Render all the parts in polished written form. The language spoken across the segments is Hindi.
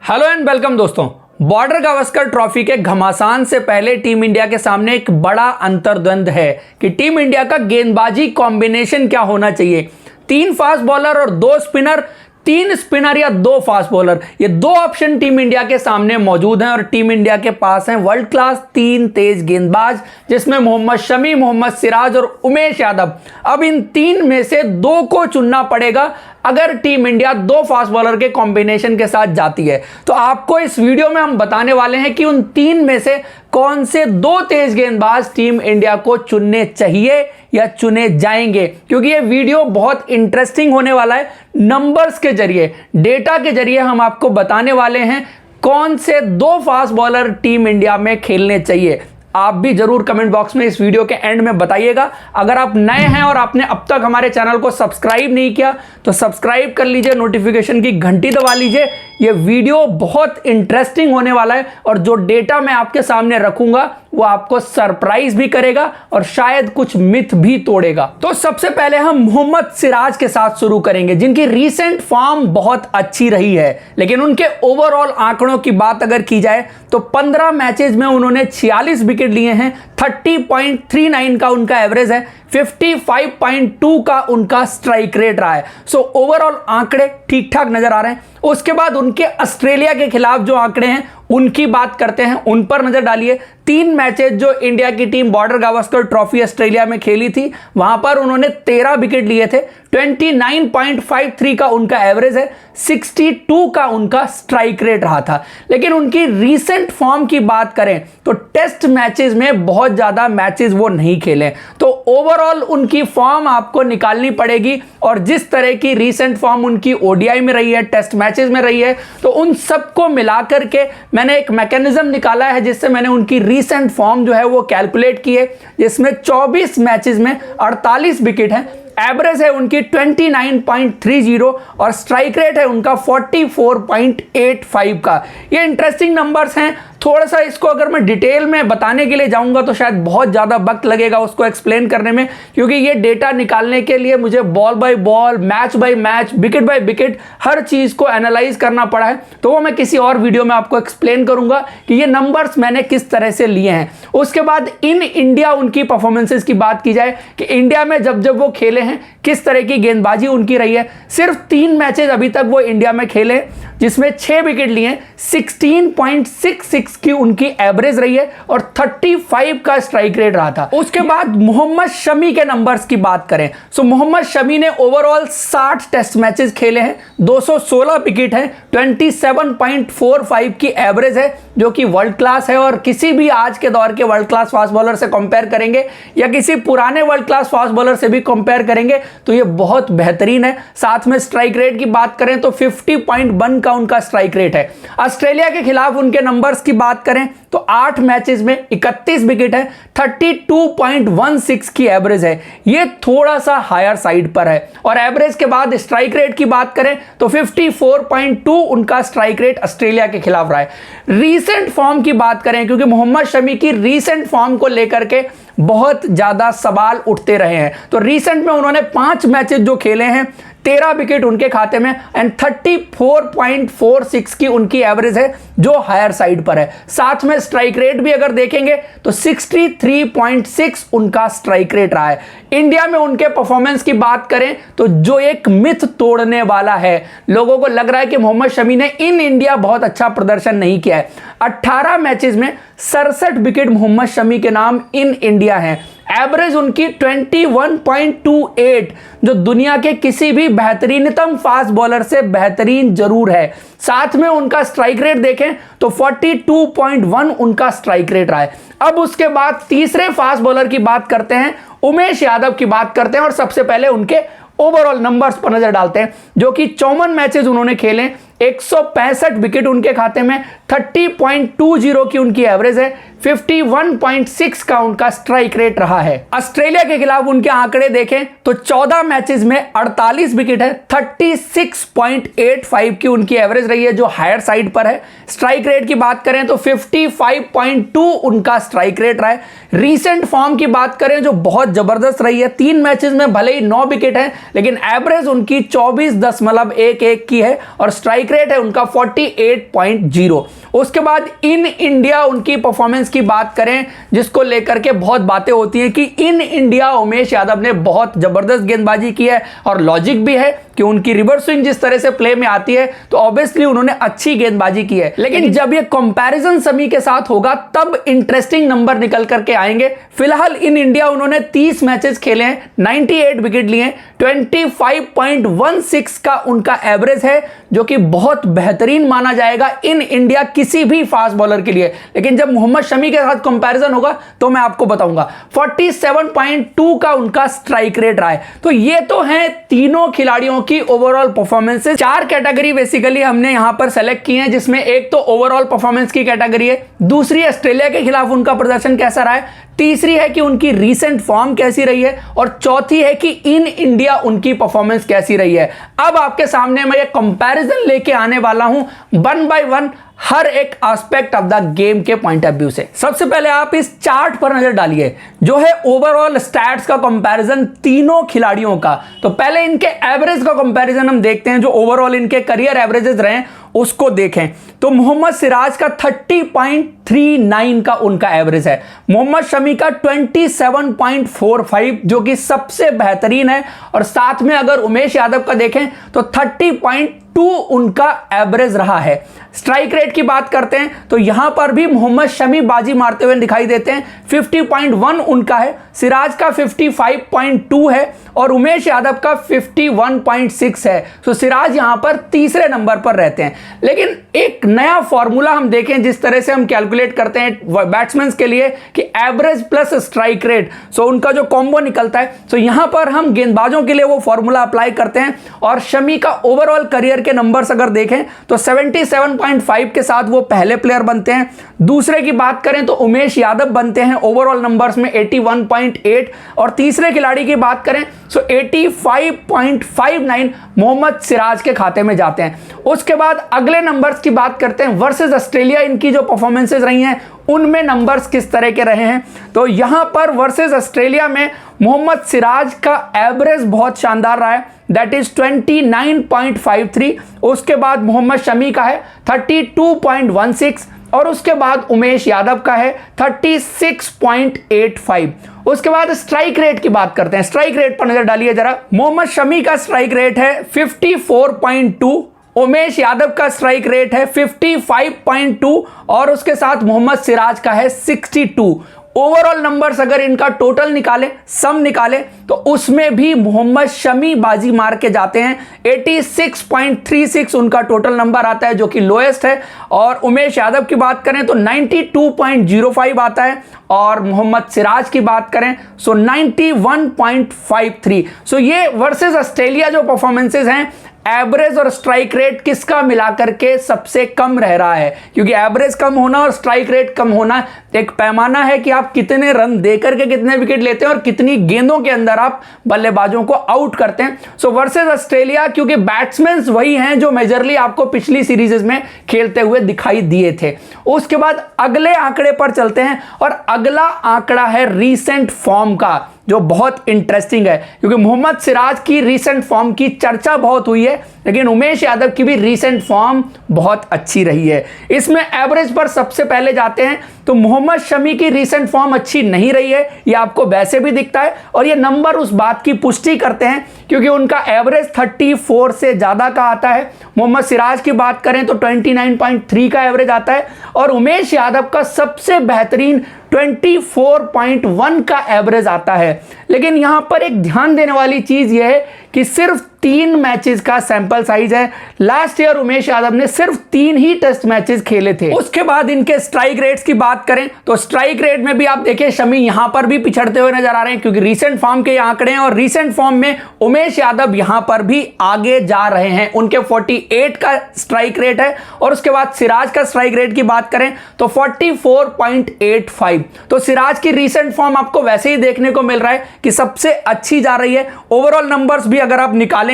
हेलो एंड वेलकम दोस्तों। बॉर्डर गावस्कर ट्रॉफी के घमासान से पहले टीम इंडिया के सामने एक बड़ा अंतर्द्वंद है कि टीम इंडिया का गेंदबाजी कॉम्बिनेशन क्या होना चाहिए। 3 फास्ट बॉलर और 2 स्पिनर, 3 स्पिनर या 2 फास्ट बॉलर, ये 2 ऑप्शन टीम इंडिया के सामने मौजूद हैं और टीम इंडिया के पास हैं वर्ल्ड क्लास 3 तेज गेंदबाज, जिसमें मोहम्मद शमी, मोहम्मद सिराज और उमेश यादव। अब इन 3 में से 2 को चुनना पड़ेगा अगर टीम इंडिया 2 फास्ट बॉलर के कॉम्बिनेशन के साथ जाती है। तो आपको इस वीडियो में हम बताने वाले हैं कि उन 3 में से कौन से 2 तेज गेंदबाज टीम इंडिया को चुनने चाहिए या चुने जाएंगे, क्योंकि ये वीडियो बहुत इंटरेस्टिंग होने वाला है। नंबर्स के जरिए, डेटा के जरिए हम आपको बताने वाले हैं कौन से 2 फास्ट बॉलर टीम इंडिया में खेलने चाहिए। आप भी जरूर कमेंट बॉक्स में इस वीडियो के एंड में बताइएगा। अगर आप नए हैं और आपने अब तक हमारे चैनल को सब्सक्राइब नहीं किया तो सब्सक्राइब कर लीजिए, नोटिफिकेशन की घंटी दबा लीजिए। ये वीडियो बहुत इंटरेस्टिंग होने वाला है और जो डेटा मैं आपके सामने रखूंगा वो आपको सरप्राइज भी करेगा और शायद कुछ मिथ भी तोड़ेगा। तो सबसे पहले हम मोहम्मद सिराज के साथ शुरू करेंगे, जिनकी रीसेंट फॉर्म बहुत अच्छी रही है, लेकिन उनके ओवरऑल आंकड़ों की बात अगर की जाए तो 15 मैचेस में उन्होंने 46 विकेट लिए हैं, 30.39 का उनका एवरेज है, 55.2 का उनका स्ट्राइक रेट रहा है। सो ओवरऑल आंकड़े ठीक ठाक नजर आ रहे हैं। उसके बाद उनके ऑस्ट्रेलिया के खिलाफ जो आंकड़े हैं उनकी बात करते हैं, उन पर नजर डालिए। 3 मैचेस जो इंडिया की team border Gavaskar trophy Australia में खेली थी, वहां पर उन्होंने 13 विकेट लिए थे, 29.53 का उनका एवरेज है, 62 का उनका स्ट्राइक रेट रहा था। लेकिन उनकी रीसेंट फॉर्म की बात करें तो टेस्ट मैचेस में बहुत ज्यादा मैचेस वो नहीं खेले, तो ओवरऑल उनकी फॉर्म आपको निकालनी पड़ेगी। और जिस तरह की रीसेंट फॉर्म उनकी ओडीआई में रही है, टेस्ट मैचेस में रही है, तो उन सबको मिलाकर के मैंने एक मैकेनिज्म निकाला है जिससे मैंने उनकी रीसेंट फॉर्म जो है वो कैलकुलेट की है, जिसमें 24 मैचेस में 48 विकेट हैं, एवरेज है उनकी 29.30 और स्ट्राइक रेट है उनका 44.85 का। ये इंटरेस्टिंग नंबर्स हैं। थोड़ा सा इसको अगर मैं डिटेल में बताने के लिए जाऊंगा तो शायद बहुत ज़्यादा वक्त लगेगा उसको एक्सप्लेन करने में, क्योंकि ये डेटा निकालने के लिए मुझे ball by ball, match by match, wicket by wicket हर चीज़ को एनालाइज करना पड़ा है। तो वो मैं किसी और वीडियो में आपको एक्सप्लेन करूंगा कि ये नंबर्स मैंने किस तरह से लिए हैं। उसके बाद इन इंडिया उनकी परफॉर्मेंसेस की बात की जाए कि इंडिया में जब जब वो खेले हैं किस तरह की गेंदबाजी उनकी रही है। सिर्फ 3 मैचेस अभी तक वो इंडिया में खेले जिसमें 6 विकेट लिए, 16.66 की उनकी एवरेज रही है और 35 का स्ट्राइक रेट रहा था। उसके बाद मोहम्मद शमी के नंबर्स की बात करें तो मोहम्मद शमी ने ओवरऑल 60 टेस्ट मैचेस खेले हैं, 216 विकेट हैं, 27.45 की एवरेज है, जो कि वर्ल्ड क्लास है। और किसी भी आज के दौर के वर्ल्ड क्लास फास्ट बॉलर से कंपेयर करेंगे या किसी पुराने वर्ल्ड क्लास फास्ट बॉलर से भी कंपेयर करेंगे तो ये बहुत बेहतरीन है। साथ में स्ट्राइक रेट की बात करें तो 50.1 का उनका स्ट्राइक रेट है। ऑस्ट्रेलिया के खिलाफ उनके नंबर्स की बात करें तो 8 मैचेस में 31 विकेट है, 32.16 की एवरेज है, ये थोड़ा सा हायर साइड पर है। और एवरेज के बाद स्ट्राइक रेट की बात करें तो 54.2 उनका स्ट्राइक रेट ऑस्ट्रेलिया के खिलाफ रहा है। रीसेंट फॉर्म की बात करें, क्योंकि मोहम्मद शमी की रीसेंट फॉर्म को लेकर के बहुत ज्यादा सवाल उठते रहे हैं, तो रीसेंट में उन्होंने 5 मैचेस जो खेले हैं 13 विकेट उनके खाते में एंड 34.46 की उनकी एवरेज है, जो हायर साइड पर है। साथ में स्ट्राइक रेट भी अगर देखेंगे तो 63.6 उनका स्ट्राइक रेट रहा है। इंडिया में उनके परफॉर्मेंस की बात करें तो जो एक मिथ तोड़ने वाला है, लोगों को लग रहा है कि मोहम्मद शमी ने इन इंडिया बहुत अच्छा प्रदर्शन नहीं किया है। 18 मैचेस में 67 विकेट मोहम्मद शमी के नाम इन इंडिया है, एवरेज उनकी 21.28, जो दुनिया के किसी भी बेहतरीनतम फास्ट बॉलर से बेहतरीन जरूर है। साथ में उनका स्ट्राइक रेट देखें तो 42.1 उनका स्ट्राइक रेट रहा है। अब उसके बाद तीसरे फास्ट बॉलर की बात करते हैं, उमेश यादव की बात करते हैं और सबसे पहले उनके ओवरऑल नंबर्स पर नजर डालते हैं, जो कि 54 मैचेस उन्होंने खेले, 165 विकेट उनके खाते में, 30.20 की उनकी एवरेज है, 51.6 का उनका स्ट्राइक रेट रहा है। ऑस्ट्रेलिया के खिलाफ उनके आंकड़े देखें तो 14 मैचेस में 48 विकेट है, 36.85 की उनकी एवरेज रही है जो हायर साइड पर है। स्ट्राइक रेट की बात करें तो 55.2 उनका स्ट्राइक रेट रहा है। रीसेंट फॉर्म की बात करें जो बहुत जबरदस्त रही है, 3 मैचेस में भले ही 9 विकेट है लेकिन एवरेज उनकी 24.11 की है और स्ट्राइक रेट है उनका 48.0। उसके बाद इन इंडिया उनकी परफॉर्मेंस की बात करें जिसको लेकर के बहुत बातें होती हैं कि इन इंडिया उमेश यादव ने बहुत जबरदस्त गेंदबाजी की है और लॉजिक भी है कि उनकी रिवर्स स्विंग जिस तरह से प्ले में आती है तो ऑब्वियसली उन्होंने अच्छी गेंदबाजी की है। लेकिन जब ये कंपैरिजन समी के साथ होगा तब इंटरेस्टिंग नंबर निकल करके आएंगे। फिलहाल इन इंडिया उन्होंने 30 मैचेस खेले हैं, 98 विकेट लिए, 25.16 का उनका एवरेज है जो कि बहुत बेहतरीन माना जाएगा इन इंडिया किसी भी फास्ट बॉलर के लिए। लेकिन जब मोहम्मद शमी के साथ कंपैरिजन होगा तो मैं आपको बताऊंगा। 47.2 का उनका स्ट्राइक रेट रहा है। तो ये तो हैं तीनों खिलाड़ियों की ओवरऑल परफॉर्मेंसेस। 4 कैटेगरी बेसिकली हमने यहां पर सेलेक्ट की हैं जिसमें एक तो ओवरऑल परफॉर्मेंस की कैटेगरी है, दूसरी ऑस्ट्रेलिया के खिलाफ उनका प्रदर्शन कैसा रहा है, तीसरी है कि उनकी रीसेंट फॉर्म कैसी रही है और चौथी है कि इन इंडिया उनकी परफॉर्मेंस कैसी रही है। अब आपके सामने मैं ये कंपैरिजन लेके आने वाला हूं 1 by 1 हर एक एस्पेक्ट ऑफ द गेम के पॉइंट ऑफ व्यू से। सबसे पहले आप इस चार्ट पर नजर डालिए जो है ओवरऑल स्टैट्स का कंपैरिजन तीनों खिलाड़ियों का। तो पहले इनके एवरेज का कंपैरिजन हम देखते हैं, जो ओवरऑल इनके करियर एवरेजेस रहे उसको देखें तो मोहम्मद सिराज का 30.39 का उनका एवरेज है, मोहम्मद शमी का 27.45 जो कि सबसे बेहतरीन है, और साथ में अगर उमेश यादव का देखें तो 30.2 उनका एवरेज रहा है। स्ट्राइक रेट की बात करते हैं तो यहां पर भी मोहम्मद शमी बाजी मारते हुए दिखाई देते हैं, 50.1 उनका है, सिराज का 55.2 है और उमेश यादव का 51.6 है। तो सिराज यहां पर तीसरे नंबर पर रहते हैं। लेकिन एक नया फॉर्मूला हम देखें जिस तरह से हम कैलकुलेट करते हैं बैट्समैन के लिए कि एवरेज प्लस स्ट्राइक रेट, सो उनका जो कॉम्बो निकलता है, सो यहां पर हम गेंदबाजों के लिए वो फॉर्मूला अप्लाई करते हैं और शमी का ओवरऑल करियर के नंबर्स अगर देखें तो 77.5 के साथ वो पहले प्लेयर बनते हैं। दूसरे की बात करें तो उमेश यादव बनते हैं ओवरऑल नंबर्स में 81.8 और तीसरे खिलाड़ी की बात करें तो 85.59 मोहम्मद सिराज के खाते में जाते हैं। उसके बाद अगले नंबर्स की बात करते हैं वर्सेस ऑस्ट्रेलिया, इनकी जो परफॉर्मेंसेस रही हैं उनमें नंबर्स किस तरह के रहे हैं। तो यहां पर वर्सेस ऑस्ट्रेलिया में मोहम्मद सिराज का एवरेज बहुत शानदार रहा है, दैट इज 29.53। उसके बाद मोहम्मद शमी का है 32.16 और उसके बाद उमेश यादव का है 36.85। उसके बाद स्ट्राइक रेट की बात करते हैं, स्ट्राइक रेट पर नजर डालिए जरा। मोहम्मद शमी का स्ट्राइक रेट है 54.2, उमेश यादव का स्ट्राइक रेट है 55.2 और उसके साथ मोहम्मद सिराज का है 62। ओवरऑल नंबर्स अगर इनका टोटल निकालें, सम निकालें, तो उसमें भी मोहम्मद शमी बाजी मार के जाते हैं, 86.36 उनका टोटल नंबर आता है जो कि लोएस्ट है। और उमेश यादव की बात करें तो 92.05 आता है और मोहम्मद सिराज की बात करें सो 91.53। सो ये वर्सेस ऑस्ट्रेलिया जो परफॉर्मेंसेस हैं, एवरेज और स्ट्राइक रेट किसका मिलाकर के सबसे कम रह रहा है, क्योंकि एवरेज कम होना और स्ट्राइक रेट कम होना एक पैमाना है कि आप कितने रन देकर के कितने विकेट लेते हैं और कितनी गेंदों के अंदर आप बल्लेबाजों को आउट करते हैं। सो वर्सेस ऑस्ट्रेलिया, क्योंकि बैट्समैन वही हैं जो मेजरली आपको पिछली सीरीज में खेलते हुए दिखाई दिए थे। उसके बाद अगले आंकड़े पर चलते हैं और अगला आंकड़ा है रीसेंट फॉर्म का, जो बहुत इंटरेस्टिंग है क्योंकि मोहम्मद सिराज की रीसेंट फॉर्म की चर्चा बहुत हुई है, लेकिन उमेश यादव की भी रीसेंट फॉर्म बहुत अच्छी रही है। इसमें एवरेज पर सबसे पहले जाते हैं तो मोहम्मद शमी की रीसेंट फॉर्म अच्छी नहीं रही है, ये आपको वैसे भी दिखता है और ये नंबर उस बात की पुष्टि करते हैं क्योंकि उनका एवरेज 34 से ज़्यादा का आता है। मोहम्मद सिराज की बात करें तो 29.3 का एवरेज आता है और उमेश यादव का सबसे बेहतरीन 24.1 का एवरेज आता है। लेकिन यहां पर एक ध्यान देने वाली चीज़ यह है कि सिर्फ 3 मैचेस का सैंपल साइज है। लास्ट ईयर उमेश यादव ने सिर्फ 3 ही टेस्ट मैचेस खेले थे। उसके बाद इनके स्ट्राइक रेट्स की बात करें तो स्ट्राइक रेट में भी आप देखिए शमी यहां पर भी पिछड़ते हुए नजर आ रहे हैं, क्योंकि रीसेंट फॉर्म के आंकड़े हैं और रीसेंट फॉर्म में उमेश यादव यहां पर भी आगे जा रहे हैं। उनके 48 का स्ट्राइक रेट है और उसके बाद सिराज का स्ट्राइक रेट की बात करें तो 44.85। तो सिराज की रीसेंट फॉर्म आपको वैसे ही देखने को मिल रहा है कि सबसे अच्छी जा रही है। ओवरऑल नंबर्स भी अगर आप निकालेंगे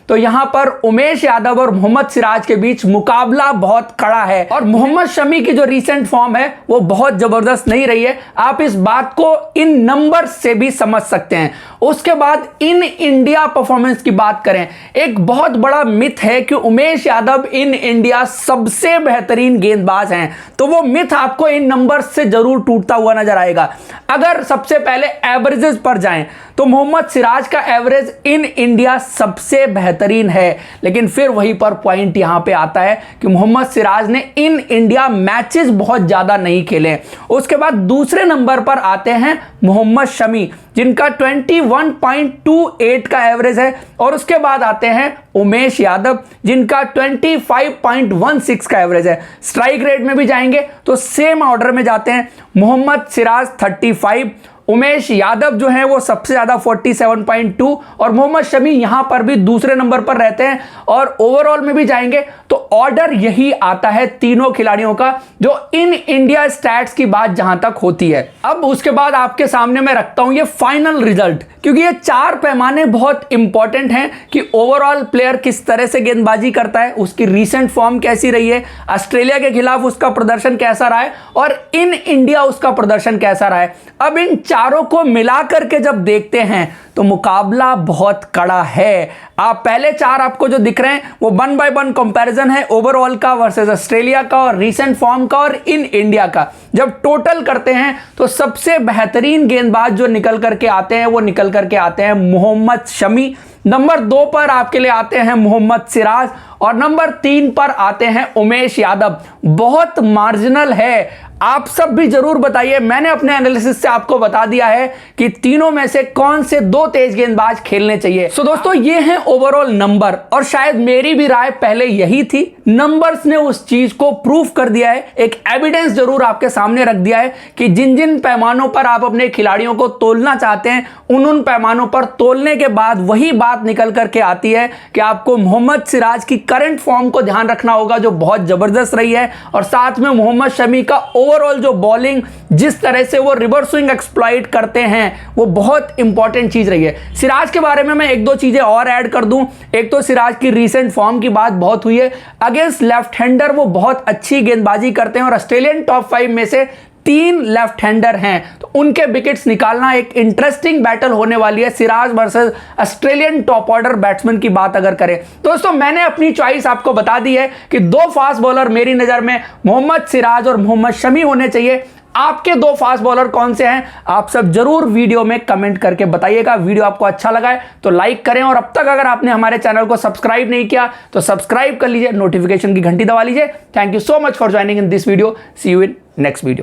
तो यहां पर उमेश यादव और मोहम्मद सिराज के बीच मुकाबला बहुत कड़ा है और मोहम्मद शमी की जो रीसेंट फॉर्म है वो बहुत जबरदस्त नहीं रही है। आप इस बात को इन नंबर्स से भी समझ सकते हैं। उसके बाद इन इंडिया परफॉर्मेंस की बात करें, एक बहुत बड़ा मिथ है कि उमेश यादव इन इंडिया सबसे बेहतरीन गेंदबाज हैं, तो वो मिथ आपको इन नंबर्स से जरूर टूटता हुआ नजर आएगा। अगर सबसे पहले एवरेजेस पर जाएं तो मोहम्मद सिराज का एवरेज इन इंडिया सबसे बेहतरीन है, लेकिन फिर वहीं पर पॉइंट यहां पे आता है कि मोहम्मद सिराज ने इन इंडिया मैचेस बहुत ज्यादा नहीं खेले। उसके बाद दूसरे नंबर पर आते हैं मोहम्मद शमी, जिनका 21.28 का एवरेज है और उसके बाद आते हैं उमेश यादव, जिनका 25.16 का एवरेज है। स्ट्राइक रेट में भी जाएंगे तो सेम ऑर्डर में जाते हैं। मोहम्मद सिराज 35, उमेश यादव जो है वो सबसे ज्यादा 47.2 और मोहम्मद शमी यहां पर भी दूसरे नंबर पर रहते हैं। और ओवरऑल में भी जाएंगे तो ऑर्डर यही आता है तीनों खिलाड़ियों का जो इन इंडिया स्टैट्स की बात जहां तक होती है। अब उसके बाद आपके सामने मैं रखता हूं ये फाइनल रिजल्ट, क्योंकि ये 4 पैमाने बहुत इंपॉर्टेंट हैं कि ओवरऑल प्लेयर किस तरह से गेंदबाजी करता है, उसकी रीसेंट फॉर्म कैसी रही है, ऑस्ट्रेलिया के खिलाफ उसका प्रदर्शन कैसा रहा है और इन इंडिया उसका प्रदर्शन कैसा रहा है। अब इन चारों को मिलाकर के जब देखते हैं तो मुकाबला बहुत कड़ा है। आप पहले 4 आपको जो दिख रहे हैं वो 1 by 1 कंपैरिजन है ओवरऑल का वर्सेस ऑस्ट्रेलिया का और रीसेंट फॉर्म का और इन इंडिया का। जब टोटल करते हैं तो सबसे बेहतरीन गेंदबाज जो निकल करके आते हैं वो निकल करके आते हैं मोहम्मद शमी। नंबर 2 पर आपके लिए आते हैं मोहम्मद सिराज और नंबर 3 पर आते हैं उमेश यादव। बहुत मार्जिनल है। आप सब भी जरूर बताइए, मैंने अपने एनालिसिस से आपको बता दिया है कि तीनों में से कौन से 2 तेज गेंदबाज खेलने चाहिए। सो दोस्तों ये हैं ओवरऑल नंबर और शायद मेरी भी राय पहले यही थी। नंबर्स ने उस चीज को प्रूफ कर दिया है, एक एविडेंस जरूर आपके सामने रख दिया है कि जिन जिन पैमानों पर आप अपने खिलाड़ियों को तोलना चाहते हैं उन पैमानों पर तोलने के बाद वही बात निकल करके आती है कि आपको मोहम्मद सिराज की करंट फॉर्म को ध्यान रखना होगा जो बहुत जबरदस्त रही है और साथ में मोहम्मद शमी का ओवरऑल जो बॉलिंग जिस तरह से वो रिवर्स स्विंग एक्सप्लॉइट करते हैं वो बहुत इंपॉर्टेंट चीज रही है। सिराज के बारे में मैं 1-2 चीजें और ऐड कर दूं। एक तो सिराज की रीसेंट फॉर्म की बात बहुत हुई है, अगेंस्ट लेफ्ट हैंडर वो बहुत अच्छी गेंदबाजी करते हैं और ऑस्ट्रेलियन टॉप 5 में से 3 लेफ्ट हैंडर हैं, तो उनके विकेट्स निकालना एक इंटरेस्टिंग बैटल होने वाली है Siraj versus Australian top order batsman की बात अगर करें। दोस्तों मैंने अपनी चॉइस आपको बता दी है कि 2 फास्ट बॉलर मेरी नजर में मोहम्मद सिराज और मोहम्मद शमी होने चाहिए। आपके 2 फास्ट बॉलर कौन से हैं आप सब जरूर वीडियो में कमेंट करके बताइएगा। वीडियो आपको अच्छा लगा है तो लाइक करें और अब तक अगर आपने हमारे चैनल को सब्सक्राइब नहीं किया तो सब्सक्राइब कर लीजिए, नोटिफिकेशन की घंटी दबा लीजिए। Thank you so much for joining in this video. See you in next video.